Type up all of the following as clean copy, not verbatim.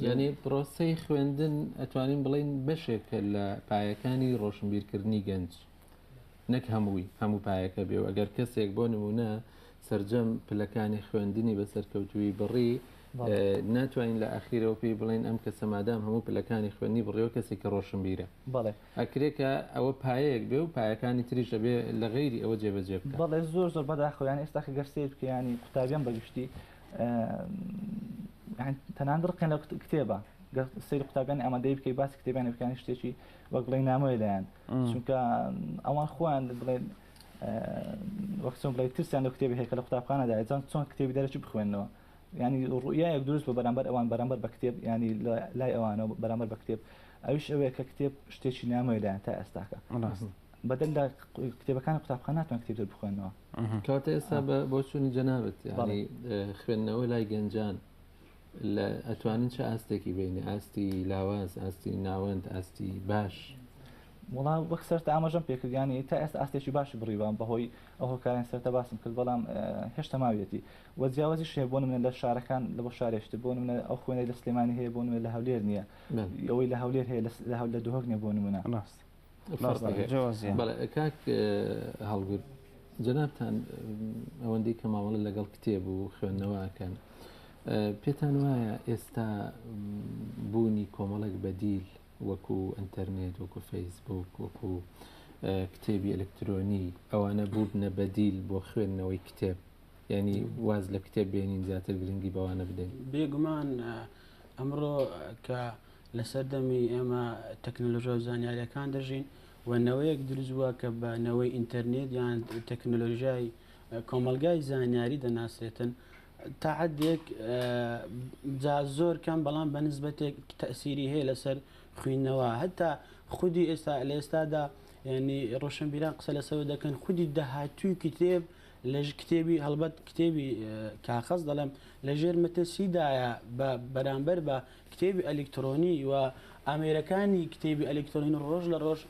ینی پرۆسەی خوێندن ئەتوانین بڵین بەشێکە لە پایەکانی ڕۆشنبیرکردنی گەنج نەک هەموو پایەکە بێ و ئەگەر کەسێک بۆ نمونە سرجەم پلەکانی خوێندنی بەسەرکەوتوی بڕی ناتوانین لە ئاخیرەوە پێی بڵین ئەم کەسە مادام هەموو پلەکانی خوێندنی بڕێەوە کەسی کە ڕۆشنبیرە ئەکرێکە ئەوە پایەیەک بێ و پایەکانی تریشە بێ لە غەیری ئەوە جێبەجێ بکە. بەڵێ زۆر بەداخۆیان ئێستا گەرسێت بکەیانی قوتابیان بەگشتی تەنان ڕقێن لە کتێبە سەیری قوتابیان ئامادەی بکەی باسی کتێبیان بکانی شتێکی وەک بڵێ نامۆی لایەن چونکە ئەوان خۆیان بڵێن وەکچۆن بڵێ ترسیان لە کتێبی هەیە کە لە قوتابخانەدا ئەجان چۆن کتێبی دەرەچی بخوێنەوە ینی ڕوئیایەک دروست بە بەرامبەر ئەوان بەرامبەر بە کتێب ینی لای ئەوانەوە بەرامبەر بە کتێب ئەویش ئەوەیە کە کتێب شتێکی نامۆی لایەن تا ئێستاکە بەدەن لە کتێبەکانی قوتابخانە ناتوان کتێب بخوێنەوە. کاتە ئێستا بۆ چوونی جەنابەت ینی خوێندنەوە لای گەنجان لە ئەتوانین چه ئاستێکی بینی ئاستی لاواز ئاستی ناوەند ئاستی باش وڵام وەک سەرتا ئاماژەم پێکردیانی تا ئێستا ئاستێکی باشی بڕیوان بەهۆی ئەو هۆکاران سەرتا باسم کرد بەڵام هێشتا ماوێتی وە جیاوازی شێ بۆ منە لە شارەکان لە بۆ شارێشت بۆ منە ئەو خوێنەی لە سلێمانی هەیە بۆ منە لە هەولێر نییە ئەوەی لە هەولێر هەیە لە دوهۆک نیە بۆ نمونە کاک هەڵگر جەنابتان ئەوەندەی کە ماوەڵە لەگەڵ کتێب و خوێندنەوەکەن پێتان وایە ئێستا بوونی کۆمەڵێک بەدیل وەکو ئینتەرنێت وەکو فەیسبوک وەکو کتێبی ئەلکترۆنی ئەوانە بوونە بەدیل بۆ خوێندنەوەی کتێب ینی واز لە کتێب بێنین زیاتر گرنگی بەوانە بدەین بێگومان ئەمڕۆ کە لە سەردەمی ئێمە تەکنۆلۆژیا و زانیاریەکان دەژین وەنەوەیەک دروستووە کە بە نەوەی ئینتەرنێت یان تەکنۆلۆژیای کۆمەلگای زانیاری دەناسرێتن تا حدێک زۆر کەم بەڵام بە نسبەتێک تەسیری هەیە لەسەر خوێندنەوە هەتا خودی ئێستا لە ئێستادا ینی ڕۆشنبیران قسە لەسەر دەکەن خودی داهاتووی کتێب لە کتێبی هەڵبەت کتێبی کاغەز دەڵێم لە ژێر مەترسیدایە بە بەرامبەر بە کتێبی ئەلکترۆنی و ئامێرەکانی کتێبی ئەلکترۆنی ڕۆژ لە ڕۆژ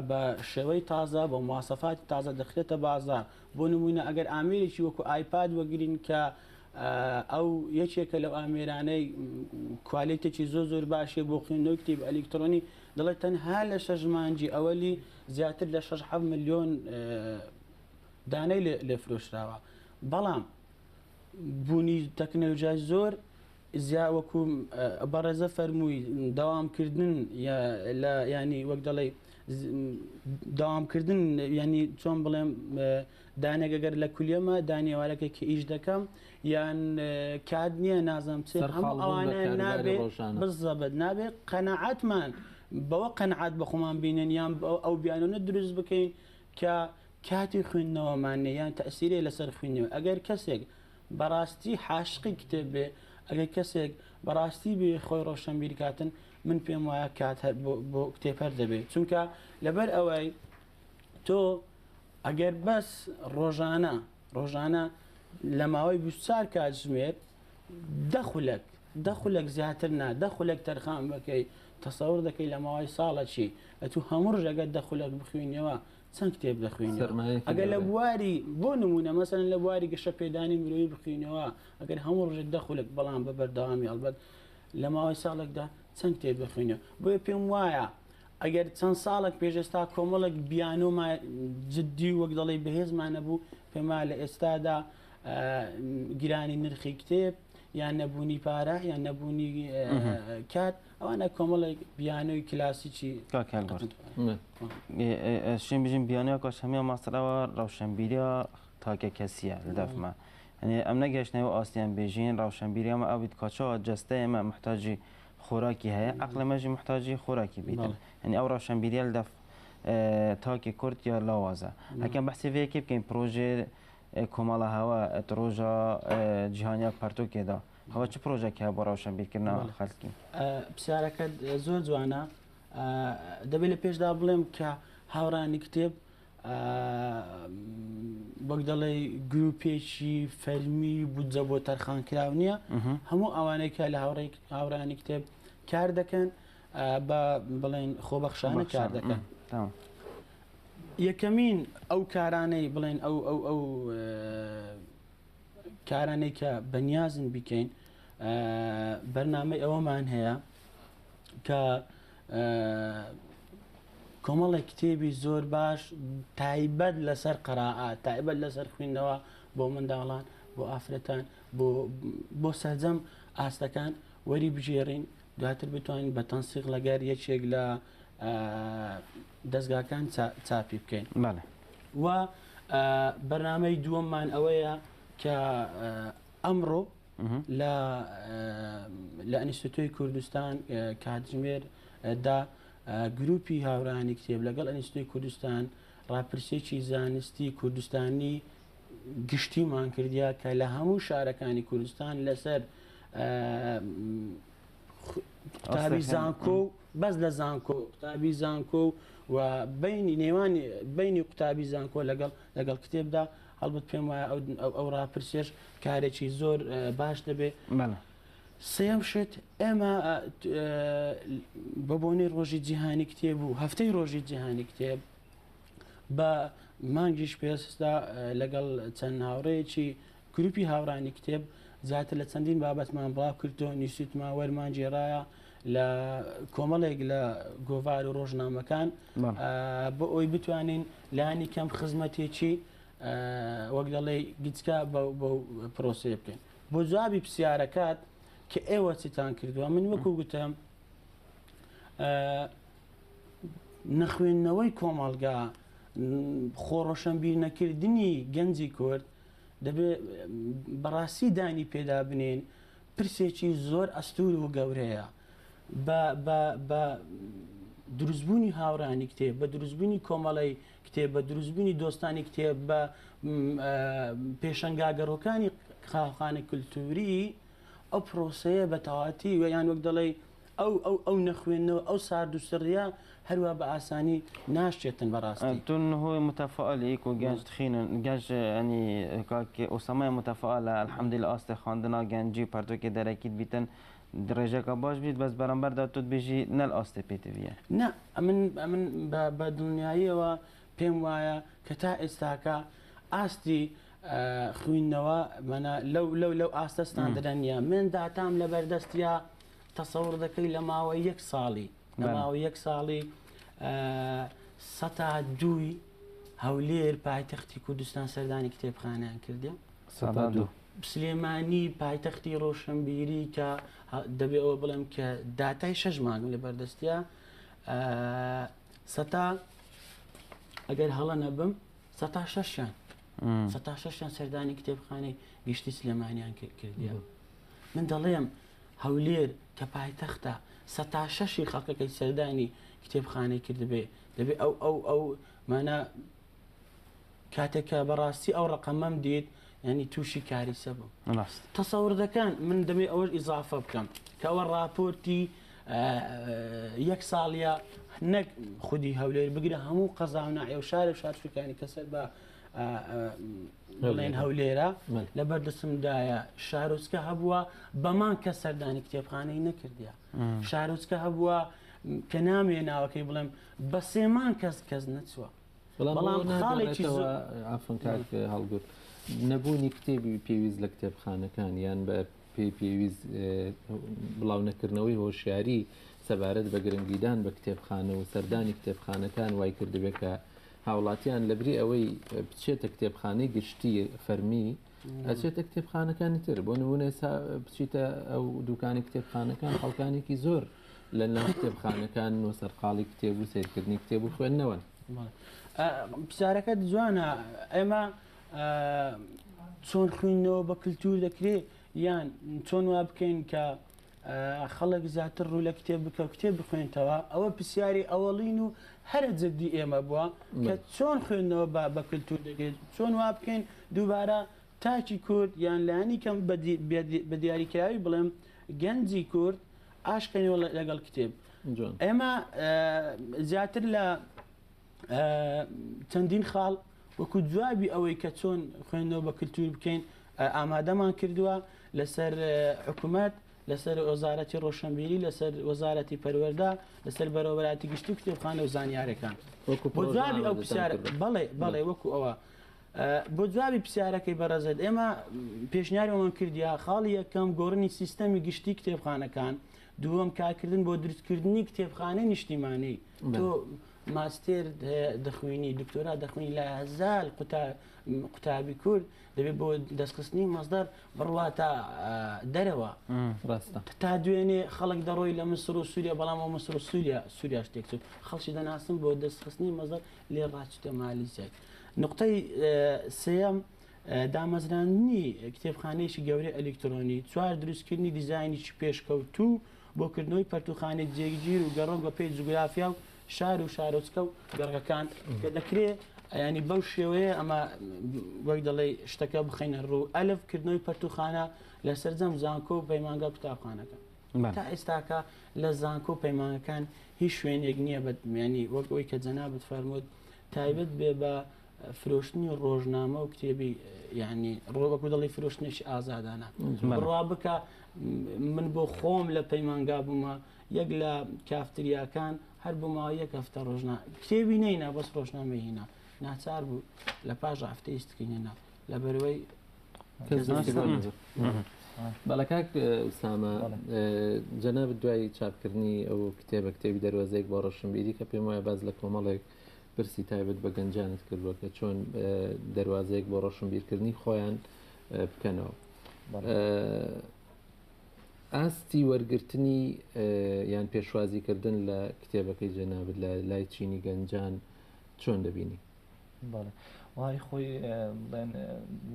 بە شێوەی تازە بە مواسەفاتی تازە دەخرێتە بازار بۆ نمونە ئەگەر ئامێرێکی وەکو ئایپاد وەگرین کە ئەو یەکێکە لەو ئامێرانەی کوالیتێکی زۆر باشێ بۆ خوێندنەوەی کتێبی ئەلکترۆنی دەڵێت تەنها لە شەژمانجی ئەوەلی زیاتر لە 6 ملیۆن دانەی لێ فرۆشراوە بەڵام بوونی تەکنۆلۆژیای زۆر وەکو بەڕێزە فەرمووی داوامکردن ینی وەک دەڵێ داوامکردن ینی چۆن بڵێم دانێگەگەر لە کولیەمە دانێوارەکە کە ئیش دەکەم یان کات نییە نازم چێ هەموو ئەوانە نابێ بزەبەت نابێ قەنەعەتمان بەوە قەنەعەت بە خۆمان بینن یان ئەو بیانونە دروست بکەین کە کاتی خوێندنەوەمانێ یان تەسیرێ لەسەر خوێندنەوە ئەگەر کەسێک بەڕاستی حاشقی کتێب بێ ئەگەر کەسێک بەڕاستی بێ خۆی ڕۆشنبیر کاتن من پێم وایە کات بۆ کتێب هەر دەبێت چونکە لەبەر ئەوەی تۆ ئەگەر بەس ڕۆژانە لە ماوەی 24 کات ژمێر دەخولێک زیاتر دەخولێک تەرخان بکەی تەسەور دەکەی لە ماوەی ساڵە چی ئەتو هەموو ڕژەگەت دەخولێک بخوێنیەوە چەند کتێب دەخوێنی ئەگەر لە بواری بۆ نمونە مەسەن لە بواری گەشە پێدانی مرۆیی بخوێنەوە ئەگەر هەموو ڕژێک دەخولێک بەڵام بە بەردەوامی هەڵبەت لە ماوەی ساڵێکدا چەند کتێب بخوێنەوە بۆیە پێم وایە ئەگەر چەند ساڵێک پێشێستا کۆمەڵێک بیانۆمە جددی وەک دەڵێ بەهێزمانە بوو پێما لە ئێستادا گرانی نرخی کتێب یان نەبوونی پارە یان نەبوونی کات ئەوانە کۆمەڵێک بیانۆی کلاسیکی شوێن بژین بیانەوە کاش هەمیان ماستەرەوە ڕەوشەنبیریە تاکە کەسیە لە دەفمە ئەم نەگەشتنەوە ئاستیان بێژین ڕەوشەنبیریەمە ئەویت کاچەوە جەستە ئێمە محتاجی خۆراکی هەیە عەقلەمەژی محتاجی خۆراکی بیتن ئەنی ئەو ڕەوشەنبیریە لە دەف تاکی کورد یا لاوازە هەکەم بەحسی vەیەکی بکەین پرۆژێ کۆمەڵە هەوا ڕۆژە جیهانیا پەرتۆکێدا هەوە چ پرۆژێکی هەیە بۆ ڕەوشەنبیرکردنەوە خەڵکی پرسیارەکە زۆر جوانە دەبێت لە پێشدا بڵێم کە هاوڕانی کتێب وەک دەڵێ گروپێکی فەرمی بودجە بۆ تەرخانکراو نییە هەموو ئەوانەی کە لە هاوڕانی کتێب کار دەکەن بە بڵێن خۆبەخشانە کار دەکەن یەکەمین ئەو کارانەی بڵێن ئەو کارانەی کە بەنیازن بیکەین بەرنامەی ئەوەمان هەیە کە کۆمەڵی کتێبی زۆر باش تایبەت لەسەر قەراعات تایبەت لەسەر خوێندنەوە بۆ منداڵان بۆ ئافرەتان بۆ سەرجەم ئاستەکان وەری بژێڕین دواتر بتوانین بە تەنسیق لەگەر یەکێک لە دەستگاکان چاپی بکەین و بەرنامەی دووەممان ئەوەیە کە ئەمڕۆ لە ئەنیستۆی کوردستان کاتژمێر دا گروپی هاورانی کتێب لەگەڵ ئەنیستۆی کوردستان ڕاپرسێکی زانستی کوردستانی گشتیمان کردیا کە لە هەموو شارەکانی کوردستان لەسەر قوتابی زانکۆ بەس لە زانکۆ قوتابی زانکۆ و بینی قوتابی زانکۆ لەگەڵ کتێبدا هەڵبەت پێم وایە ئەو ڕاپرسێش کارێکی زۆر باش دەبێت. سێم شت ئێمە بە بۆنەی ڕۆژی جیهانی کتێب و هەفتەی ڕۆژی جیهانی کتێب بە مانگیش پێستا لەگەڵ چەند هاوڕەیەکی گروپی هاورانی کتێب زیاتر لە چەندین بابەتمان بڵاو کردەوە نیسوتمان وەرمان جێڕایە لە کۆمەڵێک لە گۆڤار و ڕۆژنامەکان بۆ ئەوی بتوانین لانی کەم خزمەتێکی وەک دەڵێ گچکە بە پرۆسێ بکەین. بۆ جوابی پرسیارەکات کە ئێوە چیتان کردووە من وەکو گوتم نەخوێندنەوەی کۆمەڵگا خۆڕۆشنبیر نەکردنی گەنجی کورد دەبێت بەڕاستی دانی پێدا بنێن پرسێکی زۆر ئەستور و گەورەیە بە دروستبوونی هاورانی کتێب بە دروستبوونی کۆمەڵی کتێب بە دروستبوونی دۆستانی کتێب بە پێشەنگاگەڕۆکانی خاڵخانە کولتوری ئەو پرۆسەیە بە تەواتی ویان وەک دەڵێ ئەو نەخوێندنەوە ئەو سارد و سڕیا هەروە بە ئاسانی ناشێتن بەڕاستی. تون هو متفائل هيك وجانج تخين جانج يعني كاك أسامة متفائل الحمد لله أست خاندنا جانجي بارتو كده أكيد بيتن درجة كباش بيت بس برامبر ده تود بيجي نل أست بيتبيه. نا من بدنياية و بيم وايا كتا استاكا أستي خوينوا منا لو أستستان درنيا من داتام لبردستيا تصور ذكي لما ويك صالي لما ويك صالي ستا دوي هولير پایتەختی کوردستان سەردانی کتێبخانەیان کردیا سلێمانی پایتەختی ڕۆشنبیری کە دەبێ ئەوە بڵێم کە داتای 6 مانگ لە بەردەستیا سەتا ئەگەر هەڵە نەبم سەتا 6یان سەردانی کتێبخانەی گشتی سلێمانیان کردیا. من دەڵێم هەولێر کە پایتەختە سەتا 6 خەڵکەکەی سەردانی کتێبخانەی کردبێ دەبێت ئەو مانە کاتێکە بەڕاستی ئەو ڕقەمەم دیت ینی تووشی کاریسە بوو تەسەور دەکەن من دەبێت ئەوەش ئیزافە بکەم کە ئەوە راپۆرتی 1 ساڵە نەک خودی هەولێر بگرە هەموو قەزاونە و شارفەکانی کەسەر بە بڵێن هەولێرە لە بەردەسمدایە شارۆچکە هەبووە بەمان کە سەردانی کتێبخانەی نەکردیا شارۆچکە هەبووە کە نامێناوەکەی بڵێم بە سێمان کەس نەچووە بەڵام خاڵێکی ئافنکات هەڵگوت نەبوونی کتێبی پێویست لە کتێبخانەکان یان بە پێویست بڵاو نەکردنەوەی هۆشیاری سەبارەت بە گرنگیدان بە کتێبخانە و سەردانی کتێبخانەکان وای کردبێت کە هاوڵاتیان لەبری ئەوەی بچێتە کتێبخانەی گشتی فەرمی ئەچێتە کتێبخانەکانی تر بۆ نمونە بچیتە ئەو دوکانی کتێبخانەکان خەڵکانێکی زۆر لە ناو کتێبخانەکان و سەرقاڵی کتێب و سیرکردنی کتێب و خوێندنەوە. پرسیارەکەت جوانە ئێمە چۆن خوێندنەوە بە کللتور دەکرێت یان چۆن وا بکەین کە خەڵک زیاتر ڕوو لە کتێب بکە کتێب بخوێنتەوە ئەوە پرسیاری ئەوەڵین و هەرە جددی ئێمە بووە کە چۆن خوێندنەوە بە کللتور دەکرێت چۆن وا بکەین دووبارە تاکی کورد یان لانی کەم بە دیاریکراوی بڵێم گەنجی کورد ئاشکەنەوە لەگەڵ کتێب ئێمە زیاتر لە چەندین خاڵ وەکو جوابی ئەوەی کە چۆن خوێندنەوە بە کللتور بکەین ئامادەمان کردووە لەسەر حکوومەت لەسەر وەزارەتی ڕۆشنبیری لەسەر وەزارەتی پەروەردە لەسەر بەرەوبەتی گشتی و کتێبخانە و زانیارەکان بۆ جوابی ئەو پرسیارە بەڵێ وەکو ئەوە بۆ جوابی پرسیارەکەی بەڕێزت ئێمە پێشنیاریمان کردیا خاڵی یەکەم گۆڕنی سیستەمی گشتی کتێبخانەکان، دووەم کارکردن بۆ دروستکردنی کتێبخانەی نیشتیمانەی. تۆ ماستێر دەخوێنی دکتۆرا دەخوێنی لە هەزار قوتابی کورد دەبێت بۆ دەستخستنی مەزدەر بڕواتە دەرەوە تا دوێنێ خەڵک دەڕۆی لە مسر و سووریا، بەڵام مسر و سووریا شتێک خەڵکی دەناسم بۆ دەستخستنی مەزدەر لێ ڕاچتە مالیزیای. نقطەی سێەم دامەزراندنی کتێبخانەیەکی گەورەی ئەلکترۆنی، چوار دروستکردنی دیزایانێکی پێشکەوتوو بۆکردنەوەی پەرتوخانێک جێگیر و گەڕۆک بە پێی جوگرافیا و شار و شارۆچکە و گەڕەکان کە دەکرێت ینی بەو شێوەیە ئەمە وەک دەڵێ شتەکە بخینە ڕوو ئەلفکردنەوەی پەرتوخانە لە سەرجەم زانکۆ و پەیمانگە قوتابخانەکە. تا ئێستاکە لە زانکۆ و پەیمانەکان هیچ شوێنێک نییە بەمیانی وەک ئەوی کە جەنابەت فەرمووت تایبەت بێ بە فرۆشتنی ڕۆژنامە و کتێبی ینی ڕۆوەکو دەڵی فرۆشتنێکی ئازادانە بڕوا بکە. من بۆ خۆم لە پەیمانگا بوومە یەک لە کافتریاکان هەر بوومەوە یەک هەفتە ڕۆژنا کتێبی نەینا بەس ڕۆژنامە هینا ناچار بوو لە پاش هەفتەی استکەینێنا لە بەرەوەی بەڵە کاک ئوسامە جەناب دوای چاپکردنی ئەو کتێبە کتێبی دەروازەیەک بۆ ڕۆشنبیری کە پێم وایە باز لە کۆمەڵێک پرسی تایبەت بە گەنجانت کردووە کە چۆن دەروازەیەک بۆ ڕۆشنبیرکردنی خۆیان بکەنەوە. ئاستی وەرگرتنی یان پێشوازیکردن لە کتێبەکەی جەنابەت لە لای چینی گەنجان چۆن دەبینی؟ وای خۆی بڵێن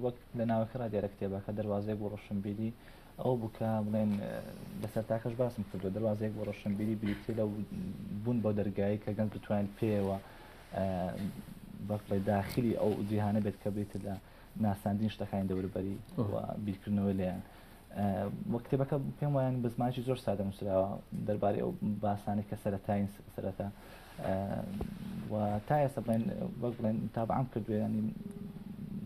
وەک لە ناوەکەرا دیارە کتێبەکە دەواازەیەک بۆ ڕۆشنبیری ئەو بکە بڵێن لەسەر تاکەش باسم کردو دەواازەیەک بۆ ڕۆشنبیری بریتێ لە بوون بۆ دەرگایی کە گەنج بتوانین پێوە بەڵێ داخلی ئەو جیهانە بێت کە بێت لە ناساندین شتەکانی دەوروبەری بیرکردنەوە لێیان. وە کتێبەکە پێم وایان بە زمانێکی زۆر سادە نووسراوە دەربارەی ئەو باسانی کە سەرەتاین سەرەتا و تا ئێستا بڵێن وەک بڵێن تابعام کردوێ ینی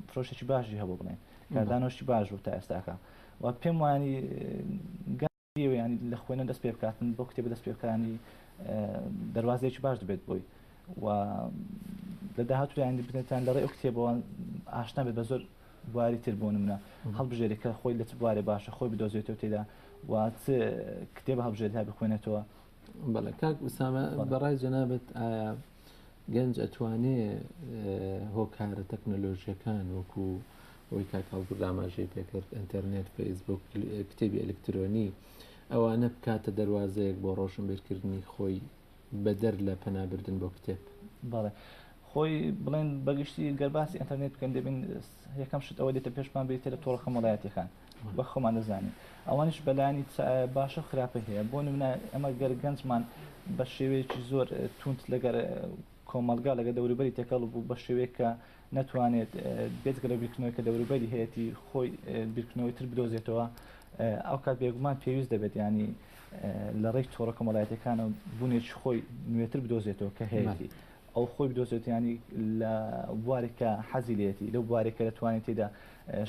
فرۆشێکی باشی هەبوو بڵێن کاردانەوەشی باش بوو تا ئێستاکە و پێم وانی ینی لە خوێنە دەست پێ بکاتن بۆ کتێبە دەست پێکانی دەواازەیەکی باش دەبێت بۆی و لە داهاتویانی بنێتان لەڕێ ئەو کتێبەوە ئاشنا بێت بە زۆر بواری تر بوون منە هەڵبژێری کە خۆی لە چ بوارێ باشە خۆی بدۆزێتەوە تێدا و چ کتێبە هەڵبژێت تا بخوێنێتەوە. بەڵێ کاک ئوسامە بەڕای جەنابەت ئایا گەنج ئەتوانێ هۆکارە تەکنۆلۆژیەکان وەکو ئەوی کاکاڵبوو ئاماژەی پێکرد ئینتەرنێت فەیسبوک کتێبی ئەلکترۆنی ئەوانە بکاتە دەواازەیەک بۆ ڕۆشنبیرکردنی خۆی بەدەر لە پەنابردن بۆ کتێب؟ بەڵێ خۆی بڵێن بەگشتی گەرباسی ئینتەرنێت بکەن دەبین یەکەم شت ئەوە دێتە پێشمان بێتە لە تۆڕە خەمەڵایەتیەکان بە خۆمان دەزانین ئەوانش بەلایانی باشە خراپە هەیە بۆ نمونە ئەمە گەر گەنجمان بە شێوەیەکی زۆر تونت لەگەر کۆمەلگا لەگە دەوروبەری تێکەڵ بوو بە شێوەیە کە نەتوانێت بێتگەلە بیرکردنەوەی کە دەوروبەری هەیەی خۆی بیرکردنەوەی تر بدۆزێتەوە ئەو کات بێگومان پێویست دەبێت ینی لە ڕێی تۆڕە کۆمەڵایەتەکانە بوونێکی خۆی نوێتر بدۆزێتەوە کە هەیەی ئەو خۆی بدۆزێت ینی لە بوارێکە حەزی لێتی لەو بوارێکە دەتوانێت تێدا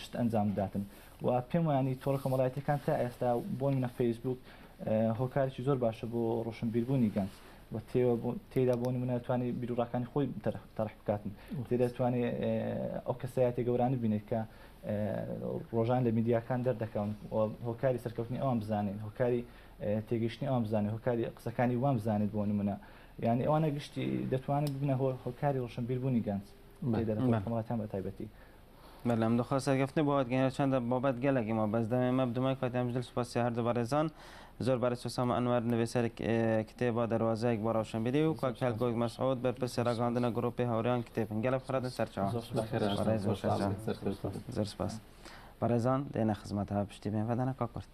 شت ئەنجام بداتن و پێم وایانی تۆڕە کۆمەڵایەتەکان تا ئێستا بۆ منە فەیسبوک هۆکارێکی زۆر باشە بۆ ڕۆشنبیربوونی گەنج و تێدا بۆ منە توانێت بیرروڕاکانی خۆی تەرح بکاتن تێدا توانێت ئەو کەسایەتی گەورانە بینێت کە ڕۆژان لە میدیاکان دەردەکەون هۆکاری سەرکەوتنی ئەوان بزانین هۆکاری تێگەشتنی ئەوان بزانێت هۆکاری قسەکانی وان بزانێت بۆ نمونە یعنی ئەوانە گشتی دەتوانێت ببنە هۆکاری ڕۆشنبیربوونی گەنج وڵاتیان بە تایبەتی. بەڵام دخوا سەرکەوتنی بۆ هاتگەینە چەندە بابەت گەلێکی ما بەس دەمێمە بدومای کاتیان دڵ سوپاسی هەردوو بەڕێزان زۆر بەرەی سوسامە ئەنوەر نوێسەر کتێبە دەواازەیەک بۆ ڕەوشنبیری و کاک هەلگۆی مەسعود بەرپرسی ڕاگەاندنە گروپی هاوڕێیان کتێبن گەلە بخڕاتن سەرچاوە زۆر سپاس بەڕێزان دێنە خزمەتە پشتی بێن بەدەنە کاکورد.